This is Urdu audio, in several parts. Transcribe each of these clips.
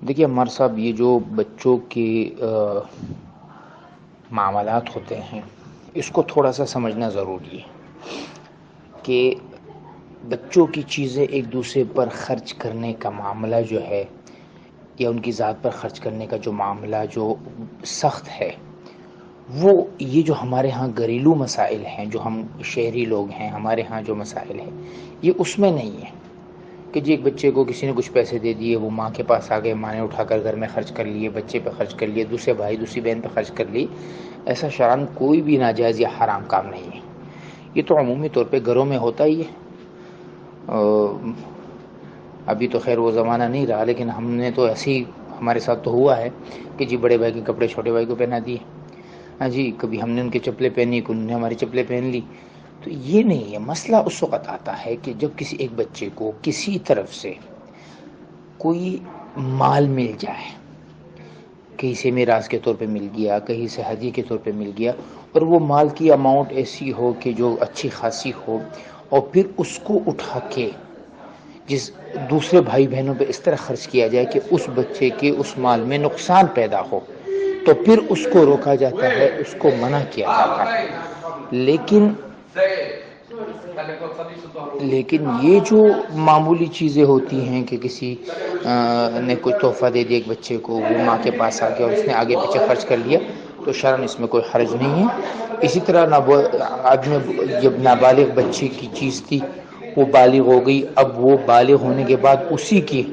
دیکھیے عمار صاحب، یہ جو بچوں کے معاملات ہوتے ہیں اس کو تھوڑا سا سمجھنا ضروری ہے کہ بچوں کی چیزیں ایک دوسرے پر خرچ کرنے کا معاملہ جو ہے، یا ان کی ذات پر خرچ کرنے کا جو معاملہ جو سخت ہے، وہ یہ جو ہمارے ہاں گھریلو مسائل ہیں، جو ہم شہری لوگ ہیں، ہمارے ہاں جو مسائل ہیں یہ اس میں نہیں ہے کہ جی ایک بچے کو کسی نے کچھ پیسے دے دیے، وہ ماں کے پاس آ گئے، ماں نے اٹھا کر گھر میں خرچ کر لیے، بچے پہ خرچ کر لیے، دوسرے بھائی دوسری بہن پہ خرچ کر لی. ایسا شرعاً کوئی بھی ناجائز یا حرام کام نہیں ہے. یہ تو عمومی طور پہ گھروں میں ہوتا ہی ہے. ابھی تو خیر وہ زمانہ نہیں رہا، لیکن ہم نے تو ایسے ہی، ہمارے ساتھ تو ہوا ہے کہ جی بڑے بھائی کے کپڑے چھوٹے بھائی کو پہنا دیے. ہاں جی، کبھی ہم نے ان کی چپلیں پہنی، انہوں نے ہماری چپلیں پہن لی. تو یہ نہیں ہے مسئلہ. اس وقت آتا ہے کہ جب کسی ایک بچے کو کسی طرف سے کوئی مال مل جائے، کہیں سے میراث کے طور پہ مل گیا، کہیں سے ہدیے کے طور پہ مل گیا، اور وہ مال کی اماؤنٹ ایسی ہو کہ جو اچھی خاصی ہو، اور پھر اس کو اٹھا کے جس دوسرے بھائی بہنوں پہ اس طرح خرچ کیا جائے کہ اس بچے کے اس مال میں نقصان پیدا ہو، تو پھر اس کو روکا جاتا ہے، اس کو منع کیا جاتا ہے. لیکن یہ جو معمولی چیزیں ہوتی ہیں کہ کسی نے کوئی تحفہ دے دیا ایک بچے کو، وہ ماں کے پاس آ گیا اور اس نے آگے پیچھے خرچ کر لیا، تو شرعاً اس میں کوئی حرج نہیں ہے. اسی طرح جب نابالغ بچے کی چیز تھی، وہ بالغ ہو گئی، اب وہ بالغ ہونے کے بعد اسی کی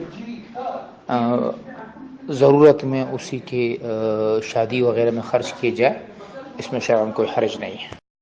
ضرورت میں، اسی کے شادی وغیرہ میں خرچ کیے جائے، اس میں شرعاً کوئی حرج نہیں ہے.